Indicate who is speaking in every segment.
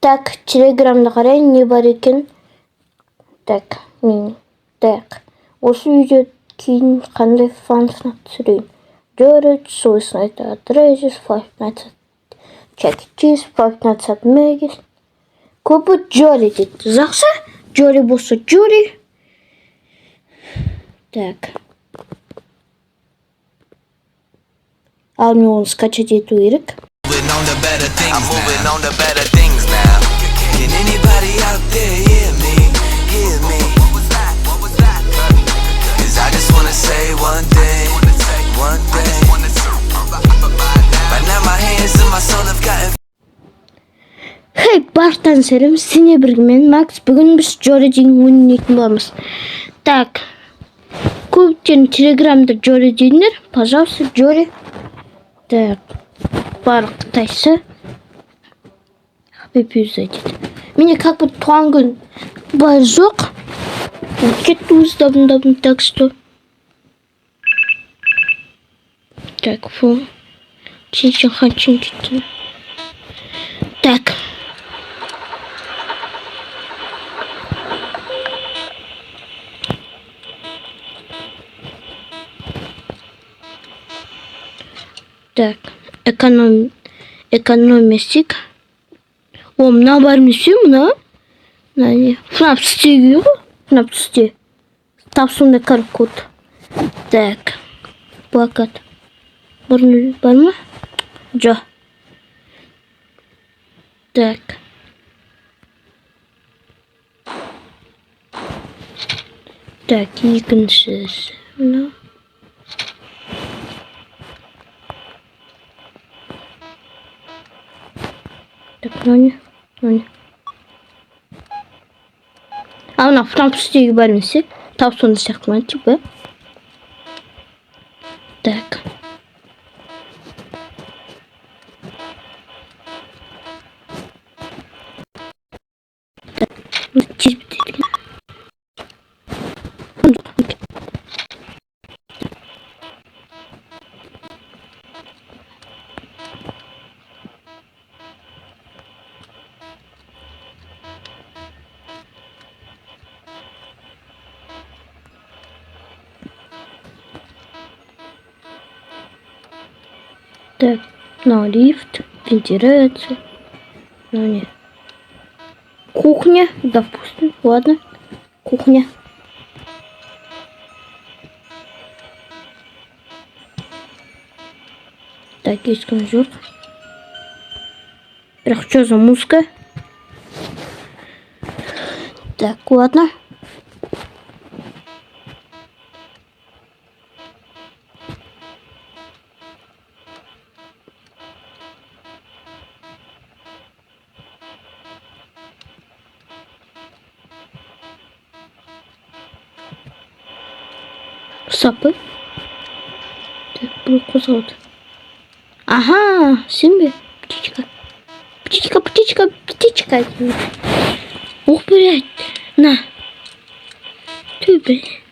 Speaker 1: Так, телеграмда қарайын не бар екен. Так, осы видео кейін қандай фан-сынақ түсірейін. Джори, Suicide Outrageous, Five Nights at Chuck E. Cheese, Five Nights at Maggie's. Көбі Джори дейді. Жақсы, Джори болса Джори. Так. Ал мен оны скачать ету керек.
Speaker 2: I'm moving on to better things now. Can anybody out there hear me? Hear me? What was that? 'Cause I just wanna say one thing. But now my hands and my soul have gotten.
Speaker 1: Хей, баштан сәлем, сене біргімен Макс. Бүгін біз Джоридің ойнайтын боламыз. Так, көптен телеграмда Джори дейдіңдер. Пожалуйста, Джори. Так, барлық қытайсы. Хабиб зайдет. Менде как бы туған күн бар жоқ. Кетті өздабын, так что. Так, фу. Чин-чин-хан-чин кетті. Так. Так, экономистик. О, мына бар месе, мына. Не, фнап стегі ғой. Фнап сте. Тапсындай каркот. Так, плакат. Бар ма? Жо. Так. Так, екіншісі. Мына. Так, не. А мына фнап стегі бар месе. Тапсындай сияқты типа. Так. Так, на лифт, вентиляция, ну не. Кухня, допустим, ладно, кухня. Так, есть конжур. Что за музыка? Так, ладно. Сапы. Так, бұл қозғалды. Ага, сен бе? Птичка. Ух, блядь. На. Ты, блядь.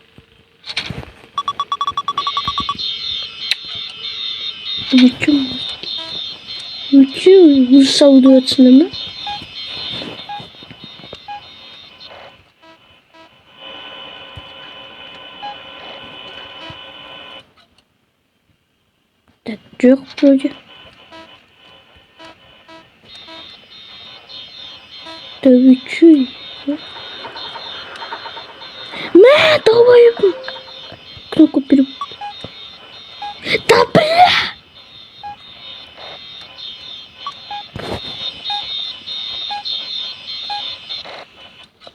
Speaker 1: Вы чё саудуются на меня? Так, жоқ вроде. Да вы чё? Давай. Кнопку переб... Да бля!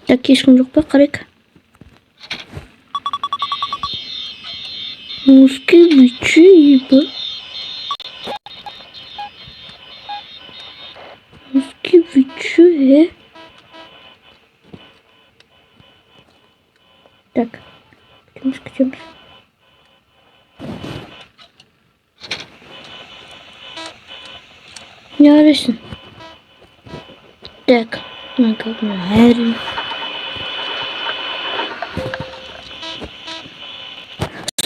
Speaker 1: Так, ешкім жоқ па, қарайық. Музыки вы чё, еба? Музыки вы чё, Так, почему? Не аресен. Так, наговариваем.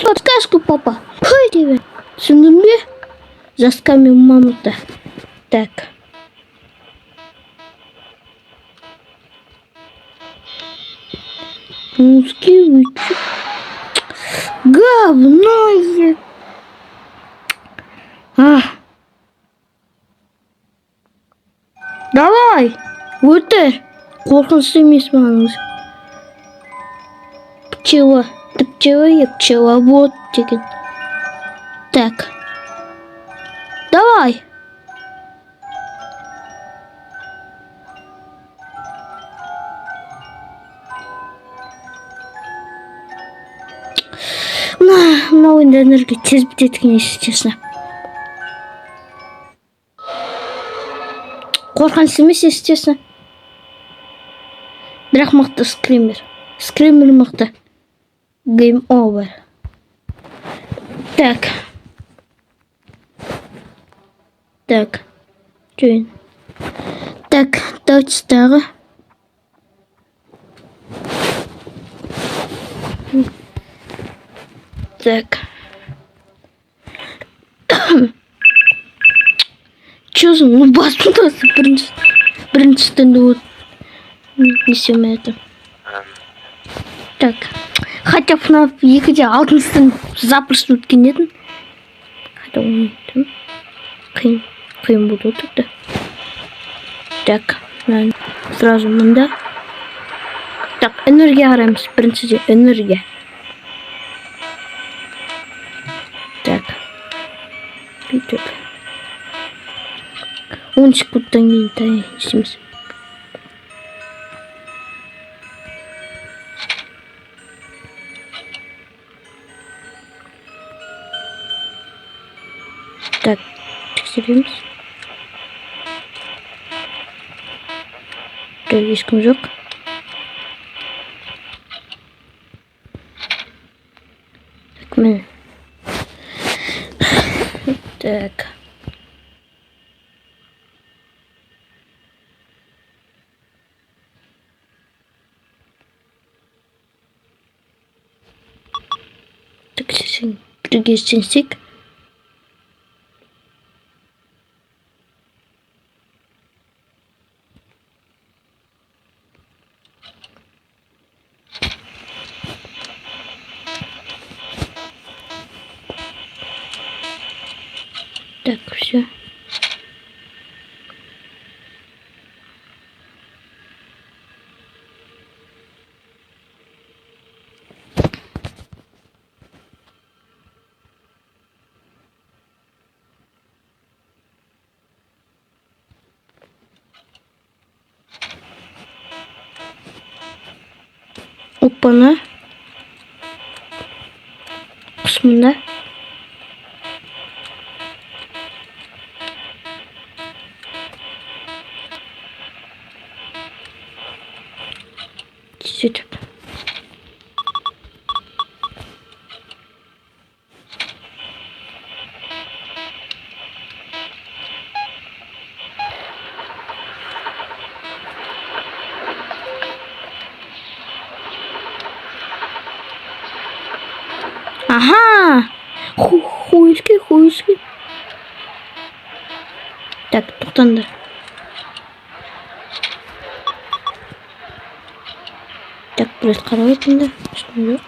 Speaker 1: Подсказку, папа. Хой тебе. Сынуме. Заскамил маму-то. Так. Мужские вычу. Говно. Давай. Өтір. Қорқынышты емес маңыз. Пчела. Ты пчела, я пчеловод деген. Так. Давай. Мына ойында энергия тез бітеді, если честно. Қорқыныш емес, если честно. Бірақ мықты скример. Скример мықты. Game over. Так. Так. Жойын. Так, давайте тағы. Так. Чё за ну баспутасы біріншіден вот несем это. Так. Хотя FNAF 2-де алтыншыдан запросто өткен едім. Хотя ойнайтын. Қиын болды отырды. Так. Сразу мында. Так, энергия қараймыз. Біріншіде энергия. Так. Бүйтіп. 10 секундтан кейін тайын істейміз. Так, тексереміз. Так, ешкім жоқ. Так, міне. Так. Так, сен біргестенсек. Так, все. Опана. Қысмында. Сөйтіп. Ага! Хуйски. Так, тоқтаңдар. Так, біраз қарап өтіңді. Ешкім жоқ.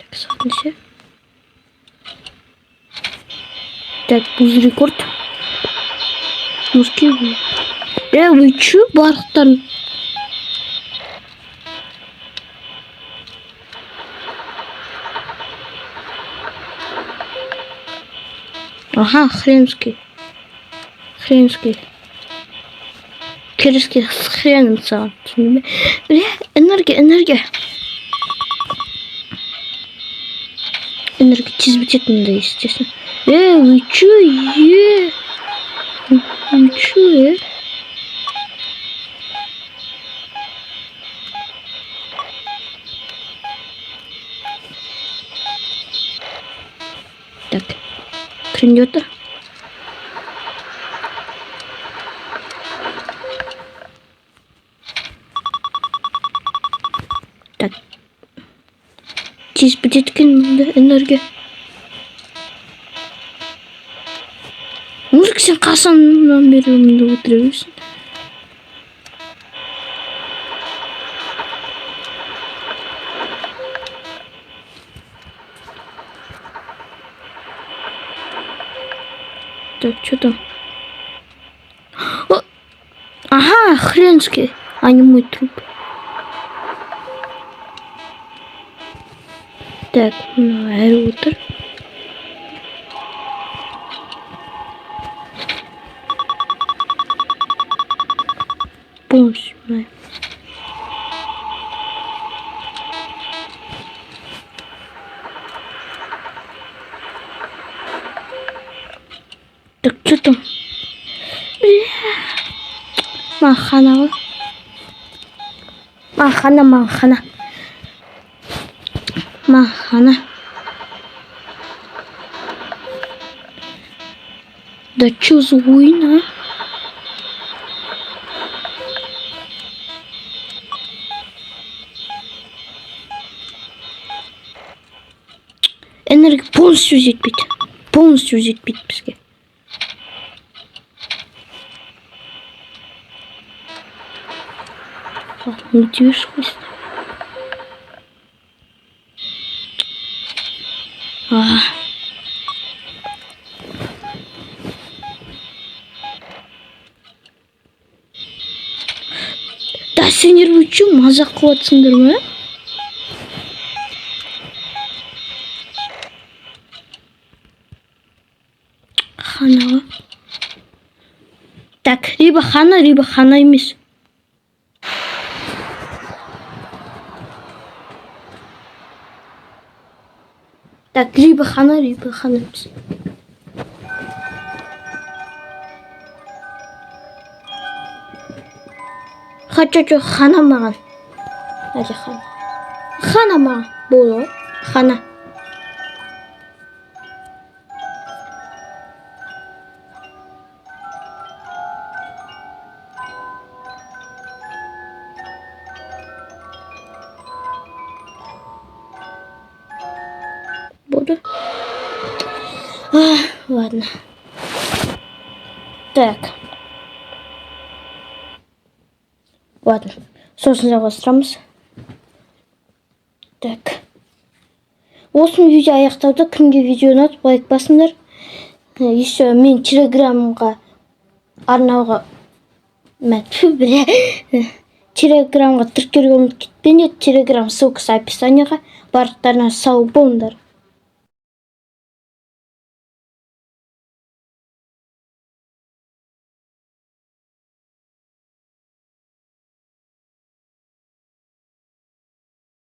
Speaker 1: Так, сағыншы. Так, бұл рекорд. Мужские вы. Вы чё, Бархтан? Ага, хренский. Кирский с хреном сам. Бля, энергия. Энергия тез надо, естественно. Вы чё, Ничего. Так, кренета. Так. Здесь будет энергия. Өтірік, сен қашаннан бері өмірді өтіре бересің? Так, что там? О! Ага, хренский, а не мой труп. Так, рутер. Полностью, да. Так, что там? Бля. Махана. Махана. Да чё за война? Энергия полностью жетпейді бізге. Не тиешь хвост. Да сендер өйтші мазақ қылатсыңдар ма? Ханаға. Так, либо хана емес. Так, либо хана емес. Хочу хана маған. Әлде хана. Хана маған. Болды. Хана. Буду. Ладно. Так. Ладно. Сосын жалғастырамыз. Так. Осы видео аяқталды. Кімге видео ұнады, лайк басыңдар. Еще мен телеграмға арнауға телеграмға тіркелуге ұмытып кетпеңдер. Телеграм ссылкасы описанияға. Барлықтарына сау болыңдар.